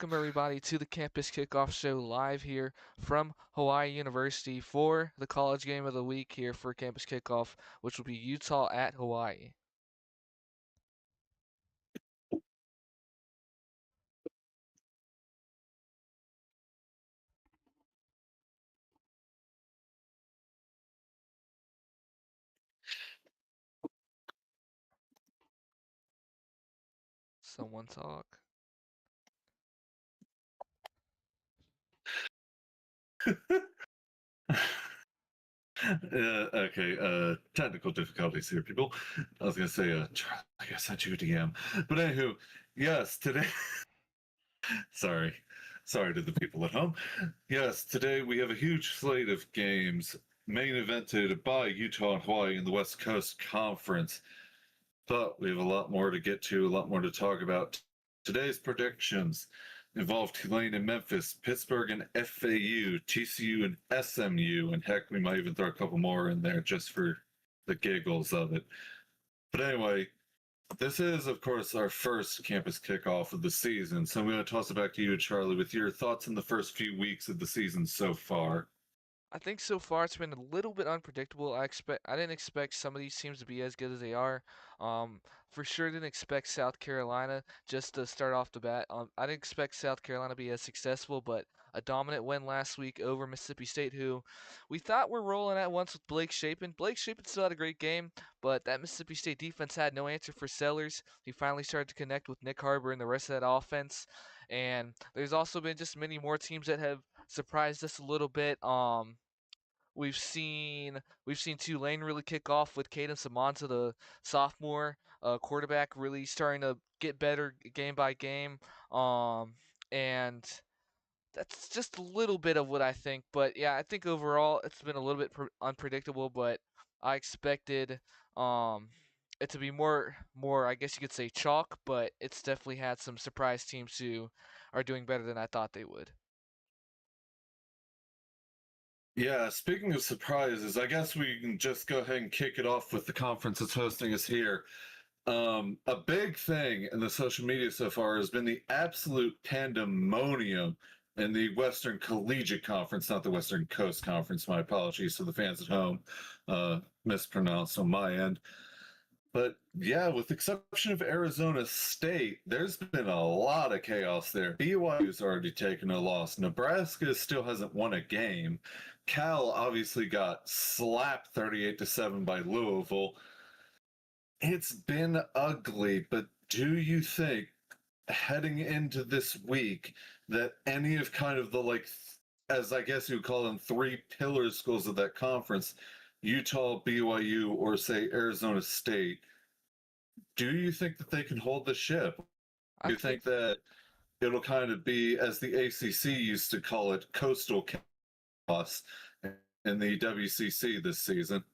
Welcome, everybody, to the Campus Kickoff Show live here from Hawaii University for the college game of the week here for Campus Kickoff, which will be Utah at Hawaii. Someone talk. Technical difficulties here, people. I was gonna say, Charlie, I sent you a DM, but anywho, yes, today. sorry, sorry to the people at home. Yes, today we have a huge slate of games, main evented by Utah and Hawaii in the West Coast Conference. But we have a lot more to get to, a lot more to talk about. Today's predictions involve Tulane and Memphis, Pittsburgh and FAU, TCU and SMU, and heck, we might even throw a couple more in there just for the giggles of it. But anyway, this is, of course, our first campus kickoff of the season. So I'm going to toss it back to you, Charlie, with your thoughts on the first few weeks of the season so far. I think so far it's been a little bit unpredictable. I didn't expect some of these teams to be as good as they are. For sure didn't expect South Carolina just to start off the bat. I didn't expect South Carolina to be as successful, but a dominant win last week over Mississippi State, who we thought were rolling at once with Blake Shapen. Blake Shapen still had a great game, but that Mississippi State defense had no answer for Sellers. He finally started to connect with Nick Harbor and the rest of that offense. And there's also been just many more teams that have surprised us a little bit. We've seen Tulane really kick off with Caden Samonza, the sophomore quarterback, really starting to get better game by game. And that's just a little bit of what I think. But yeah, I think overall it's been a little bit unpredictable. But I expected it to be more, I guess you could say, chalk. But it's definitely had some surprise teams who are doing better than I thought they would. Yeah, speaking of surprises, I guess we can just go ahead and kick it off with the conference that's hosting us here. A big thing in the social media so far has been the absolute pandemonium in the Western Collegiate Conference, not the Western Coast Conference. My apologies to the fans at home, mispronounced on my end. But yeah, with the exception of Arizona State, there's been a lot of chaos there. BYU's already taken a loss. Nebraska still hasn't won a game. Cal obviously got slapped 38-7 by Louisville. It's been ugly, but do you think heading into this week that any of kind of the as I guess you would call them, three pillar schools of that conference, Utah, BYU, or say Arizona State, do you think that they can hold the ship? I Do you think think that it'll kind of be, as the ACC used to call it, coastal chaos in the WCC this season?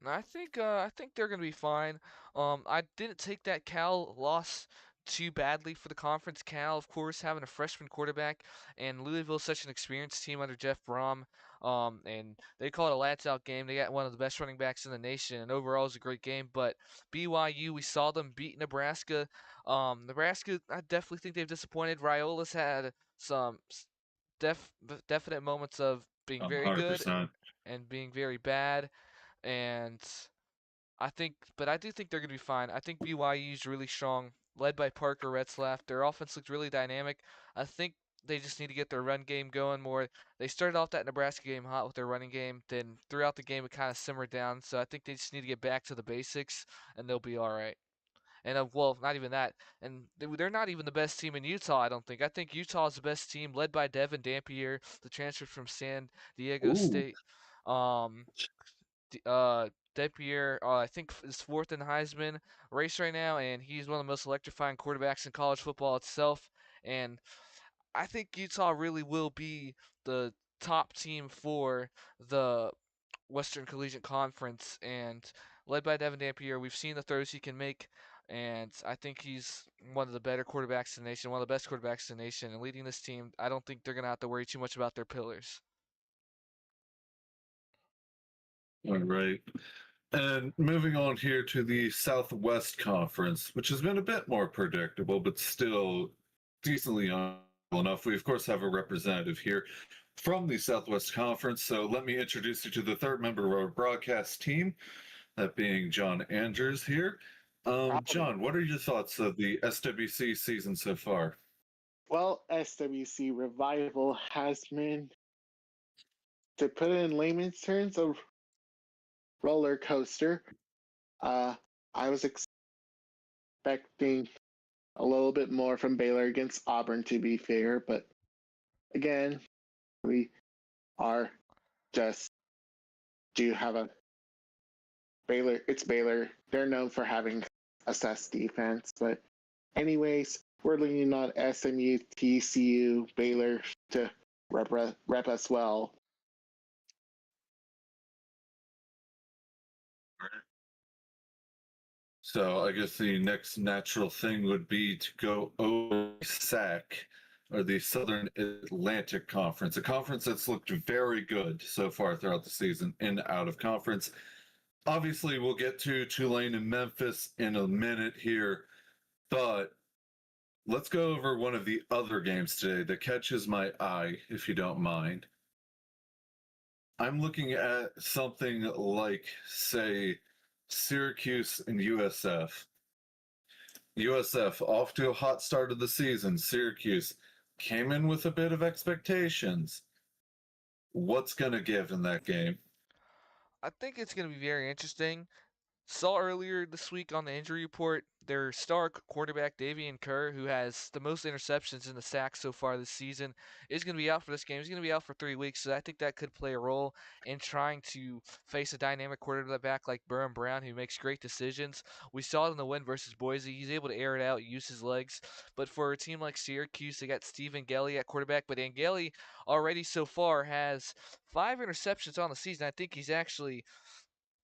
I think they're gonna be fine. I didn't take that Cal loss too badly for the conference. Cal, of course, having a freshman quarterback, and Louisville's such an experienced team under Jeff Brom. And they call it a lights out game. They got one of the best running backs in the nation, and overall, it was a great game. But BYU, we saw them beat Nebraska. Nebraska, I definitely think they've disappointed. Raiola's had some definite moments of being very good 100%. and being very bad and but I do think they're going to be fine. I think BYU is really strong, led by Parker Retzlaff. Their offense looked really dynamic. I think they just need to get their run game going more. They started off that Nebraska game hot with their running game, then throughout the game it kind of simmered down. So I think they just need to get back to the basics, and they'll be all right. And well, not even that. And they're not even the best team in Utah, I don't think. I think Utah is the best team, led by Devin Dampier, the transfer from San Diego Ooh. State. Um, uh, Dampier, I think, is fourth in the Heisman race right now, and he's one of the most electrifying quarterbacks in college football itself. And I think Utah really will be the top team for the Western Collegiate Conference, and led by Devin Dampier, we've seen the throws he can make, and I think he's one of the better quarterbacks in the nation, one of the best quarterbacks in the nation, and leading this team, I don't think they're going to have to worry too much about their pillars. All right. And moving on here to the Southwest Conference, which has been a bit more predictable, but still decently enough, we of course have a representative here from the Southwest Conference. So let me introduce you to the third member of our broadcast team, that being John Andrews here. Howdy. John, what are your thoughts of the SWC season so far? Well, SWC Revival has been, to put it in layman's terms, a roller coaster. I was expecting a little bit more from Baylor against Auburn, to be fair, but again, we are just do have a Baylor. It's Baylor. They're known for having assessed defense, but anyways, we're leaning on SMU, TCU, Baylor to rep us well. So I guess the next natural thing would be to go over SAC, or the Southern Atlantic Conference, a conference that's looked very good so far throughout the season in out of conference. Obviously, we'll get to Tulane and Memphis in a minute here, but let's go over one of the other games today that catches my eye, if you don't mind. I'm looking at something like, say, Syracuse and USF. USF off to a hot start of the season. Syracuse came in with a bit of expectations. What's going to give in that game? I think it's going to be very interesting. Saw earlier this week on the injury report their star quarterback Davian Kerr, who has the most interceptions in the sacks so far this season, is going to be out for this game. He's going to be out for 3 weeks, so I think that could play a role in trying to face a dynamic quarterback like Burham Brown, who makes great decisions. We saw it in the win versus Boise. He's able to air it out, use his legs. But for a team like Syracuse, they got Stephen Gelly at quarterback, but Angeli already so far has 5 interceptions on the season. I think he's actually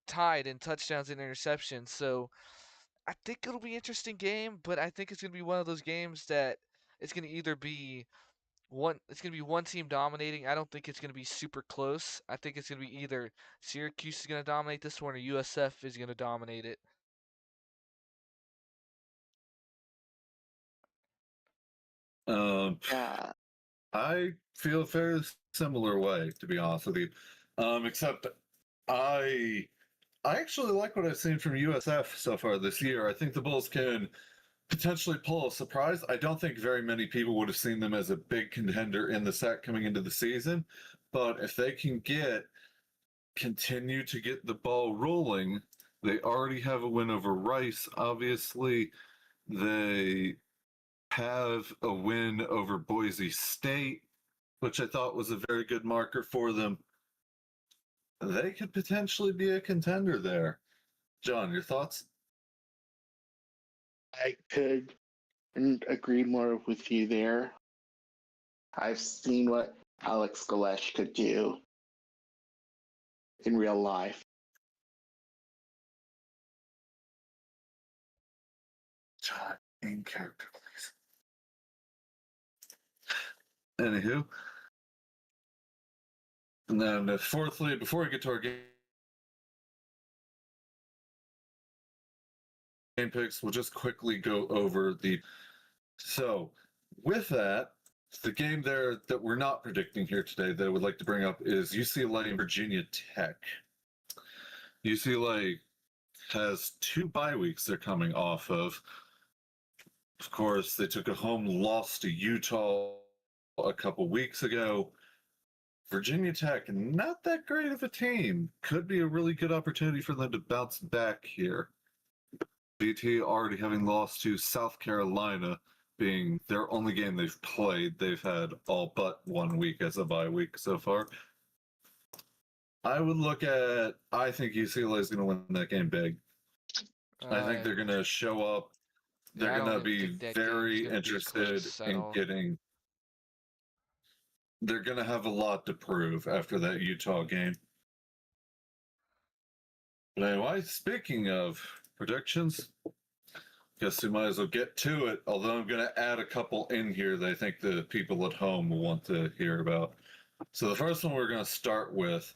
tied in touchdowns and interceptions. So I think it'll be an interesting game, but I think it's going to be one of those games that it's going to either be one team dominating. I don't think it's going to be super close. I think it's going to be either Syracuse is going to dominate this one or USF is going to dominate it. Yeah, I feel a very similar way, to be honest with you. Except I I actually like what I've seen from USF so far this year. I think the Bulls can potentially pull a surprise. I don't think very many people would have seen them as a big contender in the set coming into the season, but if they can continue to get the ball rolling, they already have a win over Rice. Obviously, they have a win over Boise State, which I thought was a very good marker for them. They could potentially be a contender there. John, your thoughts? I could agree more with you there. I've seen what Alex Galesh could do in real life. John, in character, please. Anywho, and then fourthly, before we get to our game picks, we'll just quickly go over the. So, with that, the game there that we're not predicting here today that I would like to bring up is UCLA and Virginia Tech. UCLA has 2 bye weeks they're coming off of. Of course, they took a home loss to Utah a couple weeks ago. Virginia Tech, not that great of a team. Could be a really good opportunity for them to bounce back here. VT already having lost to South Carolina, being their only game they've played. They've had all but 1 week as a bye week so far. I think UCLA is going to win that game big. I think Uh, they're going to show up. They're yeah, I going don't to even be think that game's very going to be interested close at in all. getting. They're going to have a lot to prove after that Utah game. But anyway, speaking of predictions, guess we might as well get to it. Although I'm going to add a couple in here that I think the people at home will want to hear about. So the first one we're going to start with,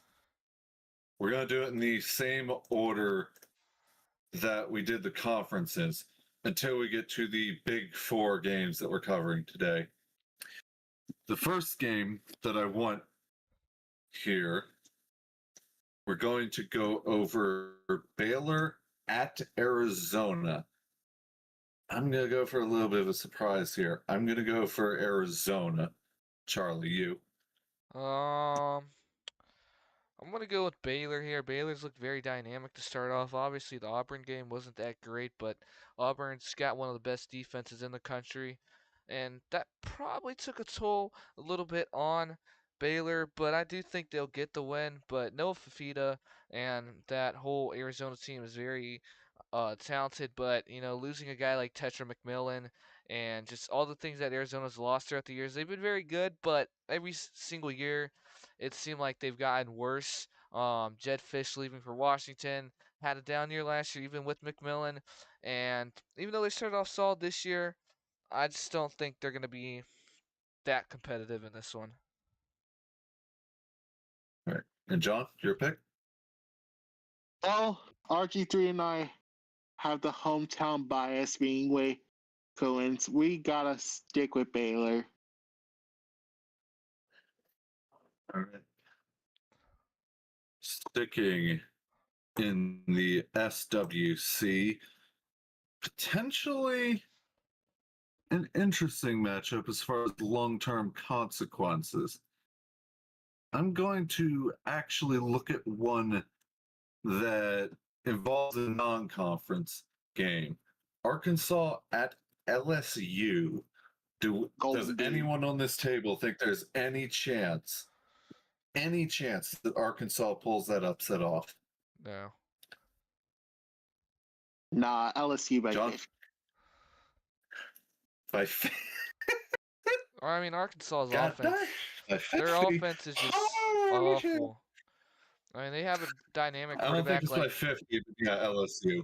we're going to do it in the same order that we did the conferences until we get to the big 4 games that we're covering today. The first game that I want here, we're going to go over Baylor at Arizona. I'm going to go for a little bit of a surprise here. I'm going to go for Arizona. Charlie, you. Um, I'm gonna go with Baylor here. Baylor's looked very dynamic to start off. Obviously, the Auburn game wasn't that great, but Auburn's got one of the best defenses in the country, and that probably took a toll a little bit on Baylor. But I do think they'll get the win. But Noah Fafita and that whole Arizona team is very talented, but losing a guy like Tetra McMillan and just all the things that Arizona's lost throughout the years, they've been very good, but every single year it seemed like they've gotten worse. Jed Fish leaving for Washington had a down year last year, even with McMillan, and even though they started off solid this year, I just don't think they're going to be that competitive in this one. All right. And John, your pick? Well, RG3 and I have the hometown bias being way Cohen's. We gotta stick with Baylor. All right. Sticking in the SWC, potentially an interesting matchup as far as long term consequences. I'm going to actually look at one that involves a non conference game. Arkansas at LSU. Does Golden Bean. anyone on this table think there's any chance that Arkansas pulls that upset off? No. Nah, LSU by John, 50. by Or I mean, Arkansas's God offense, by their 50. offense is just Oh, awful. I mean, they have a dynamic I don't think quarterback it's by like 50, but yeah, LSU.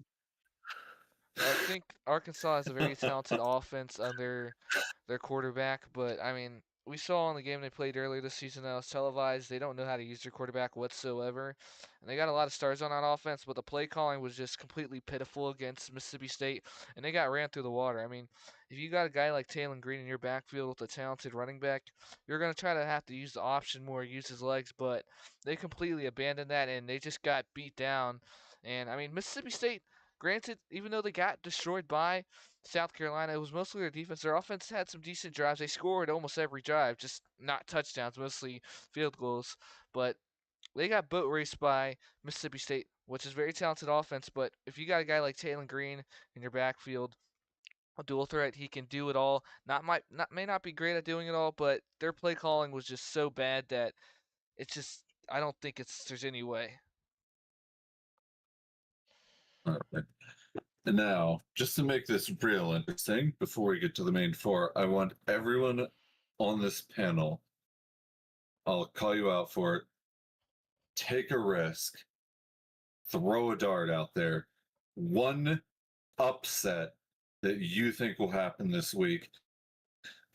I think Arkansas has a very talented offense under their quarterback, but I mean, we saw in the game they played earlier this season that was televised, they don't know how to use their quarterback whatsoever. And they got a lot of stars on that offense, but the play calling was just completely pitiful against Mississippi State, and they got ran through the water. I mean, if you got a guy like Taylor Green in your backfield with a talented running back, you're going to try to have to use the option more, use his legs, but they completely abandoned that, and they just got beat down. And I mean, Mississippi State, granted, even though they got destroyed by South Carolina, it was mostly their defense. Their offense had some decent drives. They scored almost every drive, just not touchdowns, mostly field goals. But they got boat raced by Mississippi State, which is very talented offense. But if you got a guy like Taylor Green in your backfield, a dual threat, he can do it all. May not be great at doing it all, but their play calling was just so bad that it's just I don't think there's any way. All right. And now, just to make this real interesting, before we get to the main four, I want everyone on this panel, I'll call you out for it, take a risk, throw a dart out there. One upset that you think will happen this week.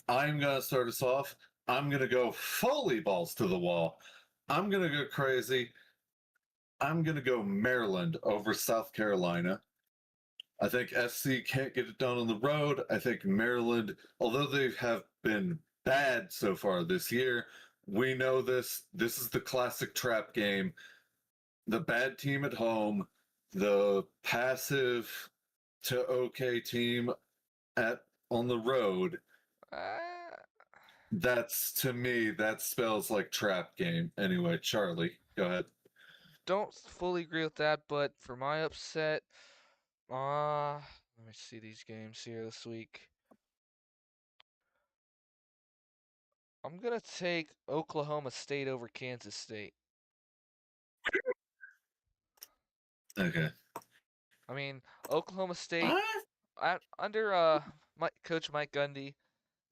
I'm going to start us off. I'm going to go fully balls to the wall. I'm going to go crazy. I'm going to go Maryland over South Carolina. I think SC can't get it done on the road. I think Maryland, although they have been bad so far this year, we know this. This is the classic trap game. The bad team at home, the passive to okay team at on the road. Uh, That's to me, that spells like trap game. Anyway, Charlie, go ahead. don't fully agree with that, but for my upset, let me see these games here this week. I'm gonna take Oklahoma State over Kansas State. Okay. I mean, Oklahoma State What? under Coach Mike Gundy,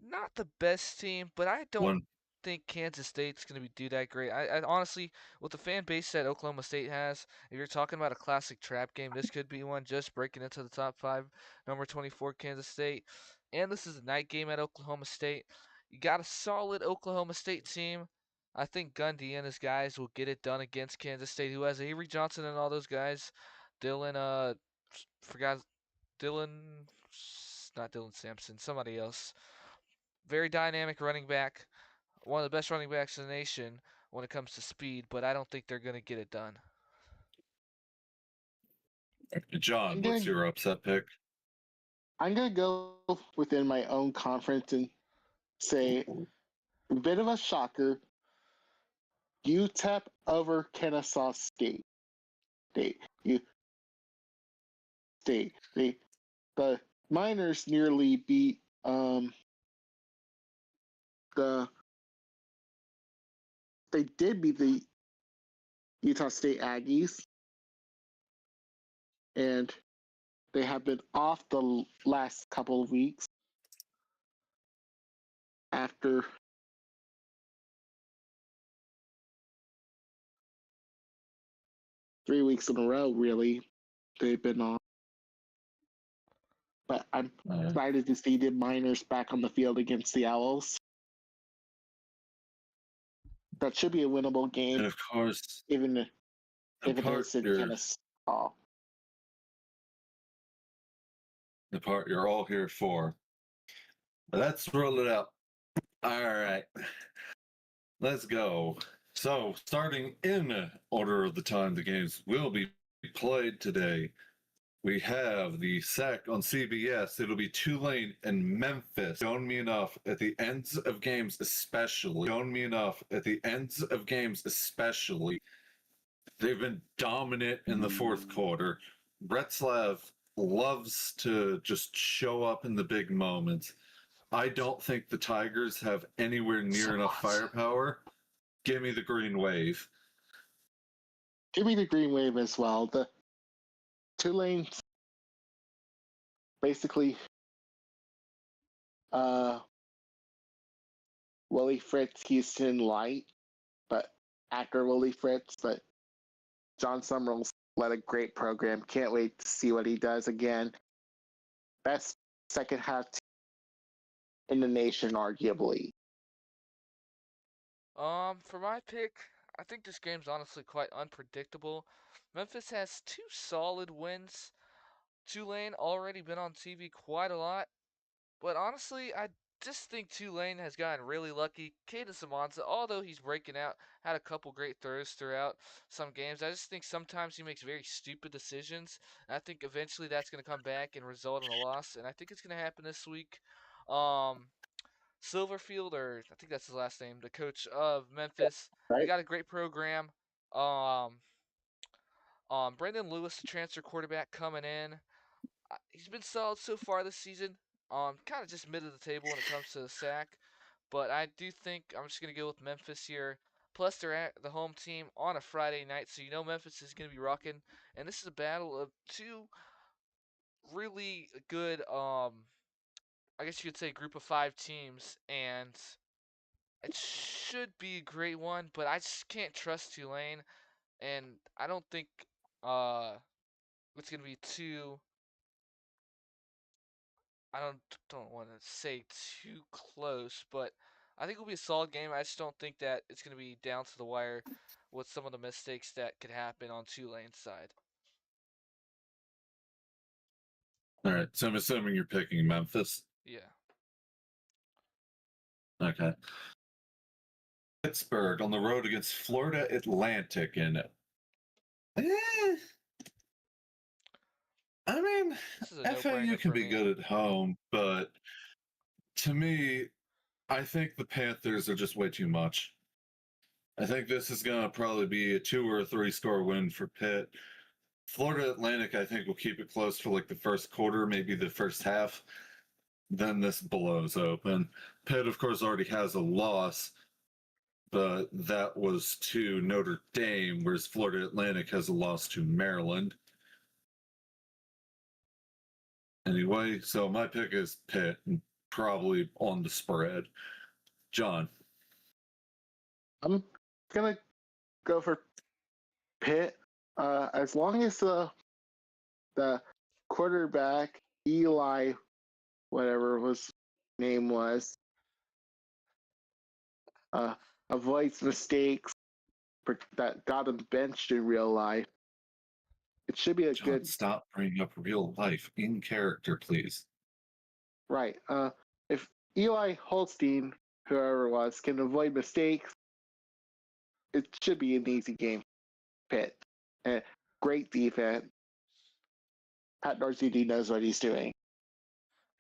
not the best team, but I don't One. think Kansas State's going to do that great. I honestly, with the fan base that Oklahoma State has, if you're talking about a classic trap game, this could be one just breaking into the top five. Number 24, Kansas State. And this is a night game at Oklahoma State. You got a solid Oklahoma State team. I think Gundy and his guys will get it done against Kansas State, who has Avery Johnson and all those guys. Dylan, forgot Dylan, not Dylan Sampson, somebody else. Very dynamic running back. one of the best running backs in the nation when it comes to speed, but I don't think they're going to get it done. John, I'm what's gonna your upset pick? I'm gonna go within my own conference and say a bit of a shocker. UTEP over Kennesaw State. You State. The Miners nearly beat the they did beat the Utah State Aggies, and they have been off the last couple of weeks after 3 weeks in a row. Really, they've been off. But I'm excited to see the Miners back on the field against the Owls. That should be a winnable game, And of course, even the if it part is in you're Kennesaw. the part you're all here for. Let's roll it up. All right, let's go. So, starting in order of the time the games will be played today, we have the SEC on CBS. It'll be Tulane and Memphis. Shown me enough at the ends of games, especially. Shown me enough at the ends of games, especially. They've been dominant in the fourth quarter. Bretzlav loves to just show up in the big moments. I don't think the Tigers have anywhere near enough firepower. Give me the green wave. Give me the green wave as well. The Tulane basically uh Willie Fritz Houston light, but after Willie Fritz, but John Summerall's led a great program. Can't wait to see what he does again. Best second half in the nation, arguably. For my pick, I think this game's honestly quite unpredictable. Memphis has two solid wins. Tulane already been on TV quite a lot, but honestly, I just think Tulane has gotten really lucky. Caden Samanza, although he's breaking out, had a couple great throws throughout some games. I just think sometimes he makes very stupid decisions. And I think eventually that's going to come back and result in a loss, and I think it's going to happen this week. Um, Silverfield, or I think that's his last name, the coach of Memphis. They Right? got a great program. Um, Brandon Lewis, the transfer quarterback, coming in. He's been solid so far this season. Kind of just mid of the table when it comes to the sack, but I do think I'm just gonna go with Memphis here. Plus, they're at the home team on a Friday night, so you know Memphis is gonna be rocking. And this is a battle of two really good, I guess you could say, group of five teams, and it should be a great one. But I just can't trust Tulane, and I don't think uh it's gonna be too. I don't want to say too close, but I think it'll be a solid game. I just don't think that it's going to be down to the wire with some of the mistakes that could happen on Tulane's side. All right, so I'm assuming you're picking Memphis. Yeah. Okay. Pittsburgh on the road against Florida Atlantic in it. I mean, This is a FAU no-brainer can for be me. good at home, but to me, I think the Panthers are just way too much. I think this is going to probably be a 2 or a 3 score win for Pitt. Florida Atlantic, I think, will keep it close for like the first quarter, maybe the first half. Then this blows open. Pitt, of course, already has a loss, but that was to Notre Dame, whereas Florida Atlantic has a loss to Maryland. Anyway, so my pick is Pitt, probably on the spread. John. I'm gonna go for Pitt. As long as the quarterback Eli, whatever his name was, uh, avoids mistakes that got him benched in real life, it should be a John, good stop bringing up real life in character, please. right. If Eli Holstein whoever it was, can avoid mistakes, it should be an easy game. Pitt. And great defense. Pat Dorsey knows what he's doing.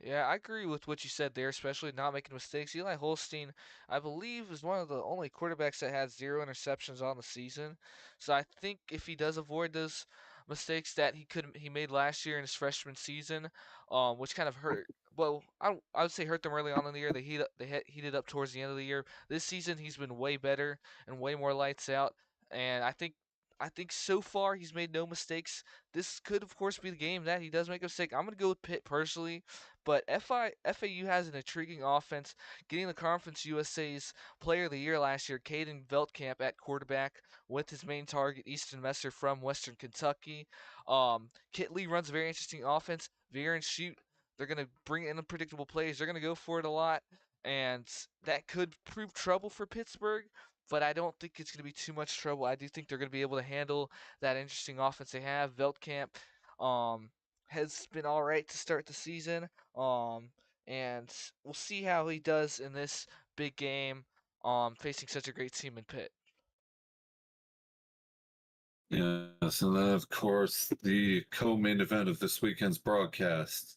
Yeah, I agree with what you said there, especially not making mistakes. Eli Holstein, I believe, is one of the only quarterbacks that had 0 interceptions on the season. So I think if he does avoid those mistakes that he made last year in his freshman season, which kind of hurt. Well, I would say hurt them early on in the year. They heated up towards the end of the year. This season he's been way better and way more lights out. And I think so far he's made no mistakes. This could of course be the game that he does make a mistake. I'm gonna go with Pitt personally. But FAU has an intriguing offense, getting the Conference USA's Player of the Year last year, Caden Veltkamp at quarterback, with his main target, Easton Messer from Western Kentucky. Kit Lee runs a very interesting offense. Veer and Shoot, they're going to bring in unpredictable plays. They're going to go for it a lot, and that could prove trouble for Pittsburgh. But I don't think it's going to be too much trouble. I do think they're going to be able to handle that interesting offense they have. Veltkamp um, has been all right to start the season. Um, and we'll see how he does in this big game, facing such a great team in Pitt. Yes, and then of course the co-main event of this weekend's broadcast.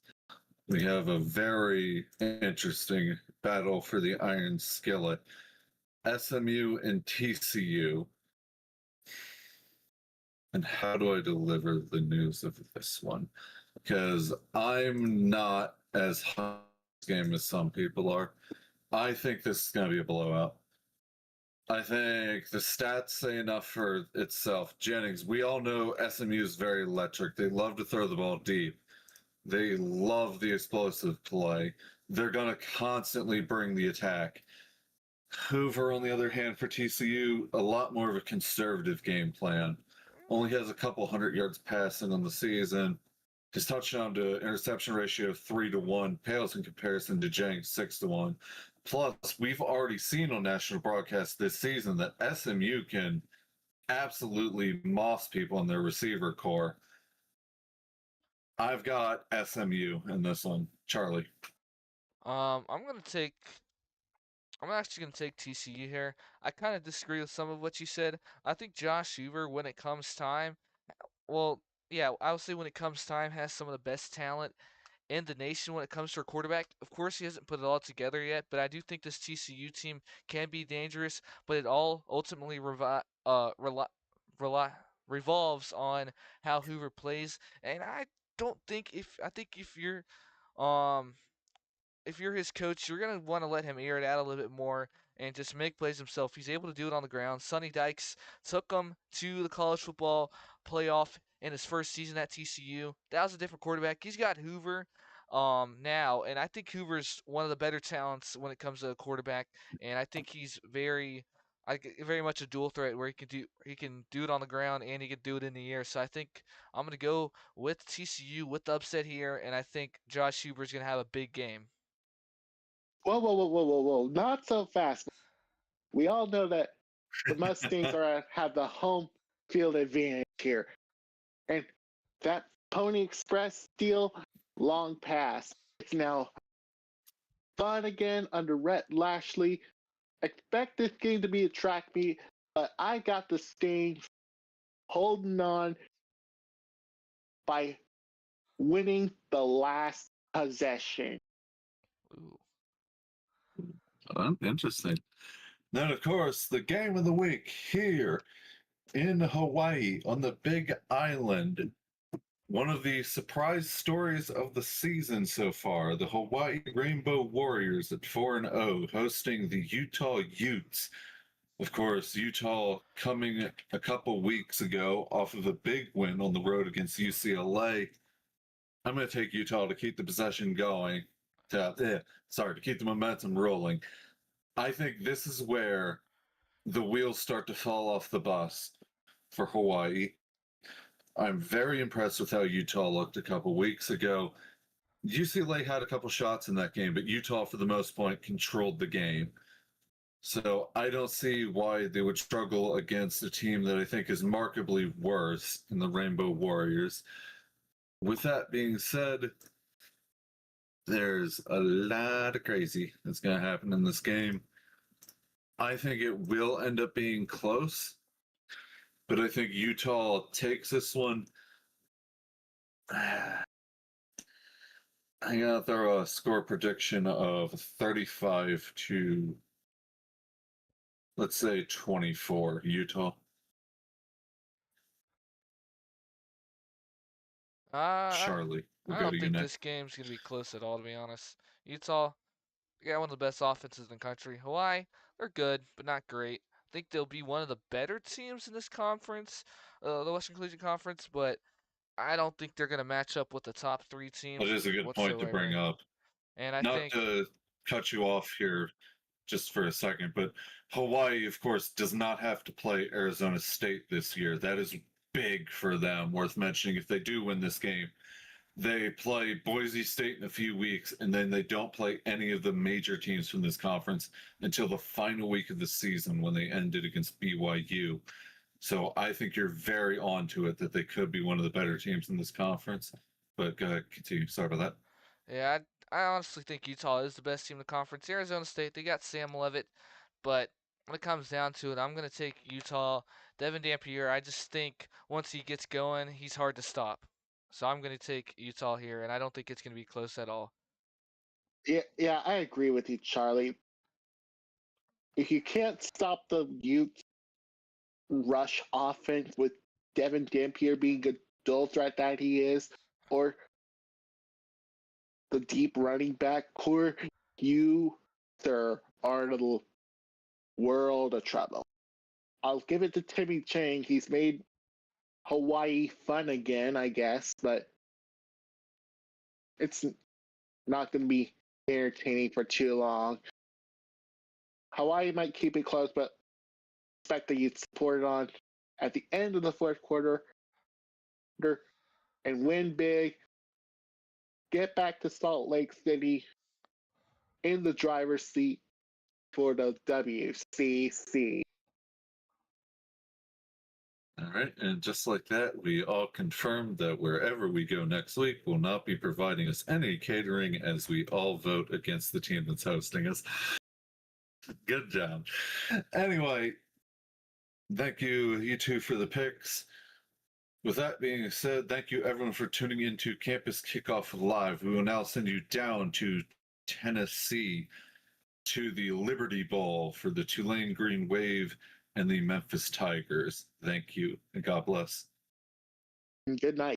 We have a very interesting battle for the Iron Skillet. SMU and TCU. And how do I deliver the news of this one? Because I'm not as hot on this game as some people are. I think this is going to be a blowout. I think the stats say enough for itself. Jennings, we all know SMU is very electric. They love to throw the ball deep. They love the explosive play. They're going to constantly bring the attack. Hoover, on the other hand, for TCU, a lot more of a conservative game plan. Only has a couple hundred yards passing on the season. His touchdown to interception ratio of 3-1 pales in comparison to Jennings 6-1. Plus, we've already seen on national broadcast this season that SMU can absolutely moss people in their receiver core. I've got SMU in this one. Charlie. Um, I'm gonna take. I'm actually gonna take TCU here. I kind of disagree with some of what you said. I think Josh Hoover, when it comes time, well, yeah, I would say when it comes time, has some of the best talent in the nation when it comes to a quarterback. Of course, he hasn't put it all together yet, but I do think this TCU team can be dangerous. But it all ultimately rely, revolves on how Hoover plays, and I think um if you're his coach, you're gonna want to let him air it out a little bit more and just make plays himself. He's able to do it on the ground. Sonny Dykes took him to the college football playoff in his first season at TCU. That was a different quarterback. He's got Hoover now, and I think Hoover's one of the better talents when it comes to a quarterback. And I think he's very much a dual threat where he can do it on the ground and he can do it in the air. So I think I'm gonna go with TCU with the upset here, and I think Josh Hoover's gonna have a big game. Whoa, whoa, whoa, whoa, whoa, whoa! Not so fast. We all know that the Mustangs have the home field advantage here, and that Pony Express deal long past. It's now fun again under Rhett Lashley. Expect this game to be a track meet, but I got the Stings holding on by winning the last possession. Ooh. Interesting. Then, of course, the game of the week here in Hawaii on the Big Island. One of the surprise stories of the season so far, the Hawaii Rainbow Warriors at 4-0 hosting the Utah Utes. Of course, Utah coming a couple weeks ago off of a big win on the road against UCLA. I'm going to take Utah to keep the possession going. To keep the momentum rolling. I think this is where the wheels start to fall off the bus for Hawaii. I'm very impressed with how Utah looked a couple weeks ago. UCLA had a couple shots in that game, but Utah, for the most part, controlled the game. So I don't see why they would struggle against a team that I think is markedly worse in the Rainbow Warriors. With that being said, there's a lot of crazy that's going to happen in this game. I think it will end up being close, but I think Utah takes this one. I'm gonna throw a score prediction of 35 to, let's say, 24 Utah. Uh, I, Charlie, we'll I go don't to you think next. this game's gonna be close at all, to be honest. Utah, they got one of the best offenses in the country. Hawaii, they're good, but not great. I think they'll be one of the better teams in this conference, the Western Collegiate Conference, but I don't think they're gonna match up with the top three That teams is a good point to bring whatsoever. up. And I Not think, to cut you off here just for a second, but Hawaii, of course, does not have to play Arizona State this year. That is big for them, worth mentioning. If they do win this game, they play Boise State in a few weeks, and then they don't play any of the major teams from this conference until the final week of the season when they ended against BYU. So I think you're very onto it that they could be one of the better teams in this conference. But go ahead, continue. Sorry about that. yeah, I honestly think Utah is the best team in the conference. Arizona State, they got Sam Levitt, but when it comes down to it, I'm gonna take Utah. Devin Dampier, I just think once he gets going, he's hard to stop. So I'm gonna take Utah here, and I don't think it's gonna be close at all. Yeah, I agree with you, Charlie. If you can't stop the Ute rush offense with Devin Dampier being a dual threat that he is, or the deep running back core, you, sir, are in a world of trouble. I'll give it to Timmy Chang. He's made Hawaii fun again, I guess, but it's not going to be entertaining for too long. Hawaii might keep it close, but expect that you'd support it on at the end of the fourth quarter and win big. Get back to Salt Lake City in the driver's seat for the WCC. All right, and just like that, we all confirmed that wherever we go next week will not be providing us any catering as we all vote against the team that's hosting us. Good job. Anyway, thank you two, for the picks. With that being said, thank you everyone for tuning into Campus Kickoff Live. We will now send you down to Tennessee to the Liberty Bowl for the Tulane Green Wave and the Memphis Tigers. Thank you, and God bless. Good night.